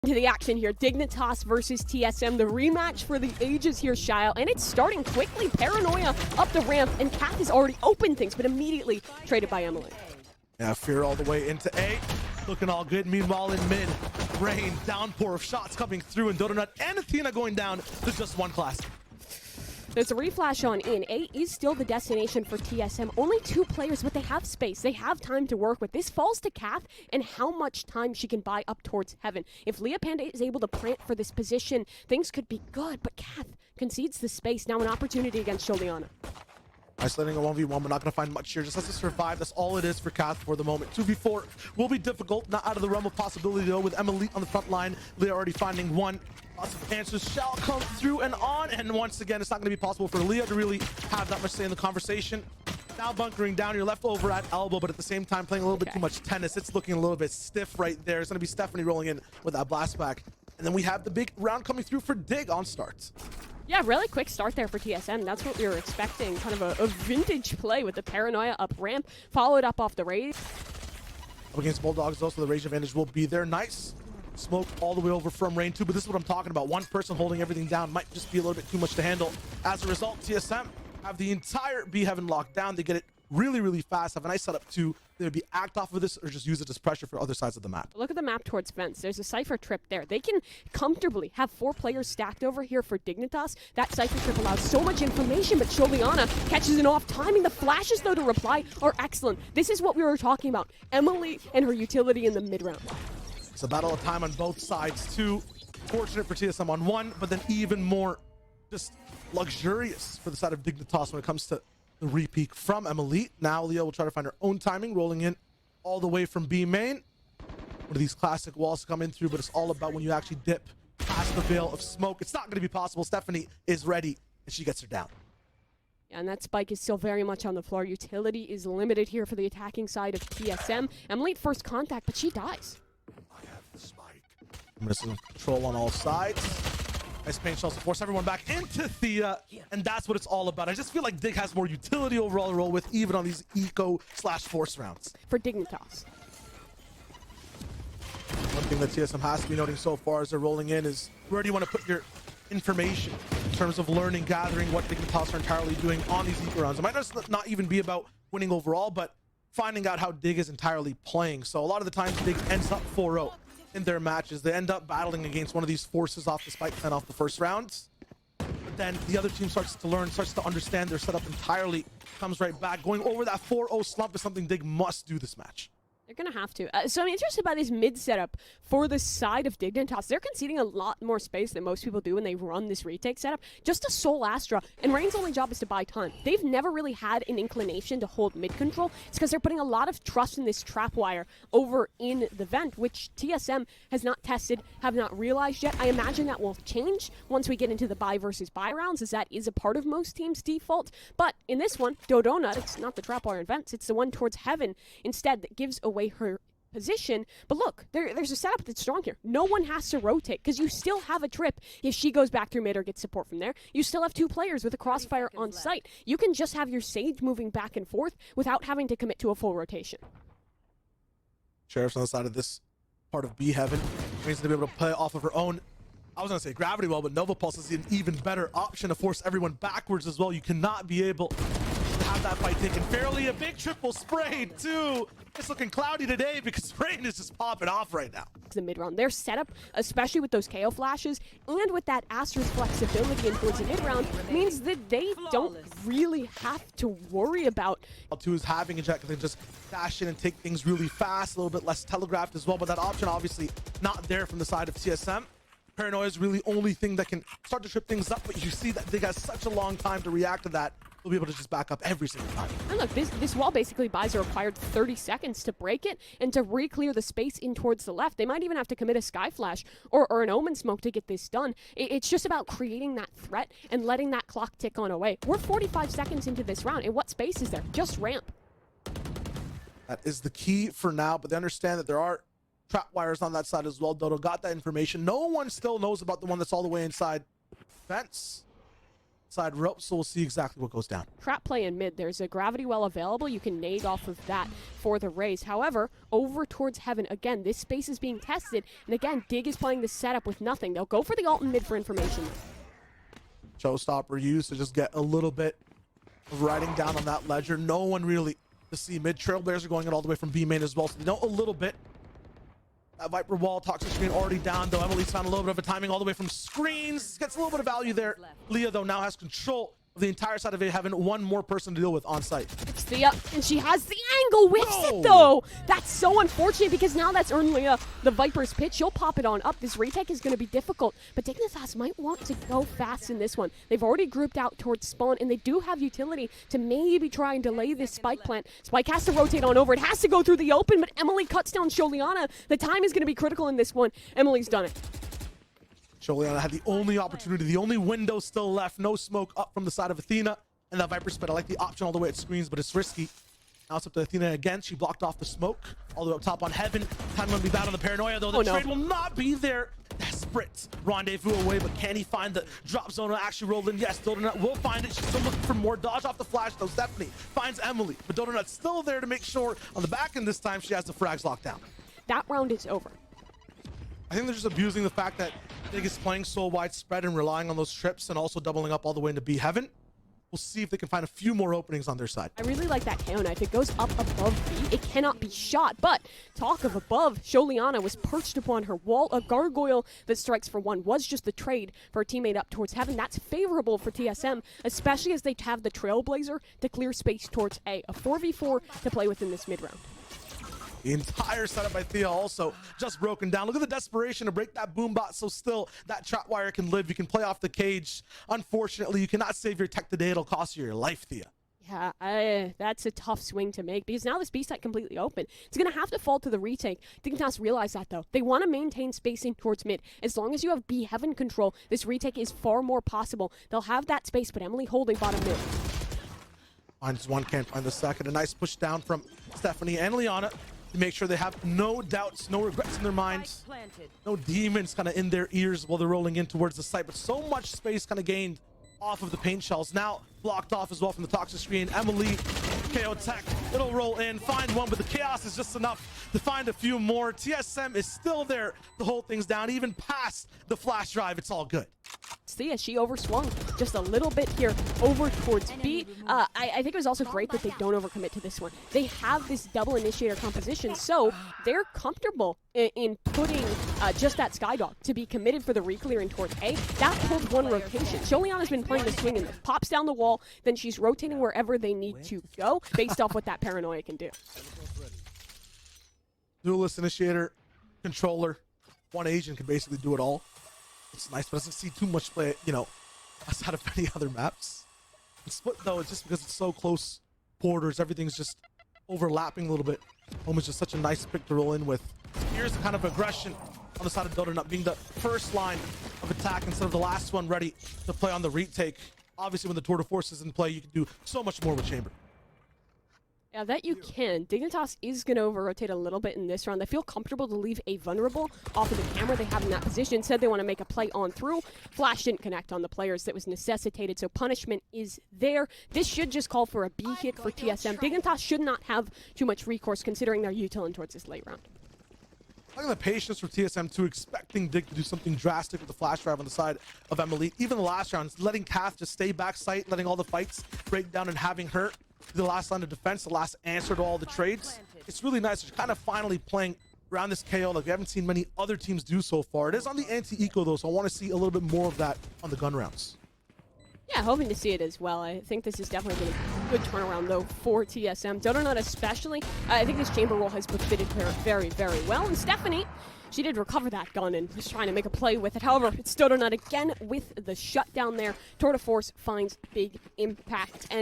To the action here, Dignitas versus TSM, the rematch for the ages here, Shile, and it's starting quickly. Paranoia up the ramp, and Kath has already opened things, but immediately traded by Emily. Yeah, Fear all the way into A, looking all good. Meanwhile, in mid, rain, downpour of shots coming through, and Donut and Athena going down to just one class. There's a reflash on in. A is still the destination for TSM. Only 2 players, but they have space. They have time to work with. This falls to Kath and how much time she can buy up towards heaven. If Leah Panda is able to plant for this position, things could be good, but Kath concedes the space. Now an opportunity against Sholiana. Isolating a 1v1, but not going to find much here. Just has to survive. That's all it is for Kath for the moment. 2v4 will be difficult. Not out of the realm of possibility, though, with Emily on the front line. Leah already finding one. Lots of answers shall come through and on. And once again, it's not going to be possible for Leah to really have that much say in the conversation. Now bunkering down. You're left over at elbow, but at the same time playing a little bit too much tennis. It's looking a little bit stiff right there. It's going to be Stephanie rolling in with that blast back. And then we have the big round coming through for Dig on starts. Yeah, really quick start there for TSM. That's what we were expecting. Kind of a vintage play with the Paranoia up ramp, followed up off the raid. Up against Bulldogs, though, so the rage advantage will be there. Nice smoke all the way over from Rain 2, but this is what I'm talking about. One person holding everything down might just be a little bit too much to handle. As a result, TSM have the entire B Heaven locked down. They get it really, really fast. Have a nice setup too. They would be act off of this or just use it as pressure for other sides of the map. Look at the map towards fence. There's a Cypher trip there. They can comfortably have 4 players stacked over here for Dignitas. That Cypher trip allows so much information, but Sholiana catches it off. Timing the flashes, though, to reply are excellent. This is what we were talking about. Emily and her utility in the mid-round. It's a battle of time on both sides too. Fortunate for TSM on one, but then even more just luxurious for the side of Dignitas when it comes to the repeat from Emily. Now Leah will try to find her own timing, rolling in all the way from B main. One of these classic walls to come in through, but it's all about when you actually dip past the veil of smoke. It's not going to be possible. Stephanie is ready, and she gets her down. Yeah, and that spike is still very much on the floor. Utility is limited here for the attacking side of TSM. Emily at first contact, but she dies. I have the spike. Missing control on all sides. Nice paint shells to force everyone back into Thea, and that's what it's all about. I just feel like Dig has more utility overall to roll with, even on these eco/force rounds. For Dignitas. One thing that TSM has to be noting so far as they're rolling in is where do you want to put your information in terms of learning, gathering what Dignitas are entirely doing on these eco rounds. It might not even be about winning overall, but finding out how Dig is entirely playing. So a lot of the times Dig ends up 4-0. In their matches. They end up battling against one of these forces off the spike plan off the first round. But then the other team starts to learn, starts to understand their setup entirely, comes right back. Going over that 4-0 slump is something Dig must do this match. They're going to have to. So I'm interested by this mid setup for the side of Dignitas. They're conceding a lot more space than most people do when they run this retake setup. Just a Soul Astra, and Rain's only job is to buy time. They've never really had an inclination to hold mid control. It's because they're putting a lot of trust in this trap wire over in the vent, which TSM has not tested, have not realized yet. I imagine that will change once we get into the buy versus buy rounds, as that is a part of most teams' default. But in this one, Dodona, it's not the trap wire in vents, it's the one towards heaven instead that gives away her position. But look, there's a setup that's strong here. No one has to rotate because you still have a trip if she goes back through mid or gets support from there. You still have 2 players with a crossfire on site. You can just have your Sage moving back and forth without having to commit to a full rotation. Sheriff's on the side of this part of B Heaven. Means to be able to play off of her own, I was going to say gravity well, but Nova Pulse is an even better option to force everyone backwards as well. You cannot be able to have that fight taken fairly. A big triple spray too. It's looking cloudy today because rain is just popping off right now. The mid round, their setup, especially with those KO flashes and with that Astra's flexibility in towards the mid round, means that they don't really have to worry about. Two is having a jet can just dash in and take things really fast, a little bit less telegraphed as well, but that option obviously not there from the side of TSM. Paranoia is really only thing that can start to trip things up, but you see that Dig has such a long time to react to that. They'll be able to just back up every single time. And look, this wall basically buys a required 30 seconds to break it and to re-clear the space in towards the left. They might even have to commit a Sky Flash or an Omen Smoke to get this done. It's just about creating that threat and letting that clock tick on away. We're 45 seconds into this round, and what space is there? Just ramp. That is the key for now, but they understand that there are trap wires on that side as well. Dodo got that information. No one still knows about the one that's all the way inside fence. side rope, so we'll see exactly what goes down. Trap play in mid. There's a gravity well available. You can nade off of that for the raise. However, over towards heaven, again, this space is being tested. And again, Dig is playing the setup with nothing. They'll go for the ult in mid for information. Showstopper used to just get a little bit of riding down on that ledger. No one really to see mid. Trailblazers are going in all the way from B main as well, so they know a little bit. That Viper wall, toxic screen already down, though. Emily's found a little bit of a timing all the way from screens. Gets a little bit of value there. Leah, though, now has control of the entire side of it, having one more person to deal with on site. It's Thea, and she has the angle, whiffs it though. That's so unfortunate because now that's earned Leah the Viper's pitch. She'll pop it on up. This retake is going to be difficult, but Dignitas might want to go fast in this one. They've already grouped out towards spawn, and they do have utility to maybe try and delay this spike plant. Spike has to rotate on over. It has to go through the open, but Emily cuts down Sholiana. The time is going to be critical in this one. Emily's done it. Sholiana had the only opportunity, the only window still left. No smoke up from the side of Athena. And that Viper spit, I like the option all the way at screens, but it's risky. Now it's up to Athena again. She blocked off the smoke all the way up top on heaven. Time to be bad on the paranoia, though. The trade will not be there. Desperate rendezvous away, but can he find the drop zone? Actually rolled in. Yes, Dodonut will find it. She's still looking for more. Dodge off the flash, though. Stephanie finds Emily, but Dodonut's still there to make sure on the back end this time she has the frags locked down. That round is over. I think they're just abusing the fact that Dig is playing so widespread and relying on those trips and also doubling up all the way into B heaven. We'll see if they can find a few more openings on their side. I really like that KO knife. It goes up above B. It cannot be shot, but talk of above, Sholiana was perched upon her wall. A gargoyle that strikes for one was just the trade for a teammate up towards heaven. That's favorable for TSM, especially as they have the Trailblazer to clear space towards A. A 4v4 to play with in this mid round. The entire setup by Thea also just broken down. Look at the desperation to break that boom bot so still that trap wire can live. You can play off the cage. Unfortunately, you cannot save your tech today. It'll cost you your life, Thea. Yeah, that's a tough swing to make because now this B site completely open. It's going to have to fall to the retake. Dignitas realize that, though. They want to maintain spacing towards mid. As long as you have B heaven control, this retake is far more possible. They'll have that space, but Emily holding bottom mid. Finds one, can't find the second. A nice push down from Stephanie and Liana to make sure they have no doubts, no regrets in their minds, no demons kind of in their ears while they're rolling in towards the site. But so much space kind of gained off of the paint shells. Now blocked off as well from the toxic screen. Emily, KO tech, it'll roll in, find one, but the chaos is just enough to find a few more. TSM is still there to hold things down, even past the flash drive. It's all good. See, she overswung just a little bit here over towards B. I think it was also great that they don't overcommit to this one. They have this double initiator composition, so they're comfortable in putting just that Skydog to be committed for the re-clearing towards A. That pulled one rotation. Sholiana's been playing the swing and pops down the wall, then she's rotating wherever they need to go based off what that paranoia can do. Duelist initiator, controller, one agent can basically do it all. It's nice, but doesn't see too much play, you know, outside of any other maps. The split, though, it's just because it's so close quarters. Everything's just overlapping a little bit. Home is just such a nice pick to roll in with. Here's the kind of aggression on the side of Dota, not being the first line of attack instead of the last one ready to play on the retake. Obviously, when the Tour de Force is in play, you can do so much more with Chamber. Yeah, that you can. Dignitas is going to over-rotate a little bit in this round. They feel comfortable to leave a vulnerable off of the camera they have in that position. Said they want to make a play on through. Flash didn't connect on the players that was necessitated, so punishment is there. This should just call for a B hit for TSM. Dignitas should not have too much recourse considering their utility towards this late round. I think the patience for TSM too, expecting Dig to do something drastic with the flash drive on the side of Emily. Even the last round, letting Kath just stay back site, letting all the fights break down and having her the last line of defense, the last answer to all the trades. It's really nice. She's kind of finally playing around this KO like we haven't seen many other teams do so far. It is on the anti-eco though, so I want to see a little bit more of that on the gun rounds. Yeah, hoping to see it as well. I think this is definitely been a good turnaround, though, for TSM. Dodonut especially. I think this chamber roll has fitted her very, very well. And Stephanie, she did recover that gun and was trying to make a play with it. However, it's Dodonut again with the shutdown there. Tour de Force finds big impact. And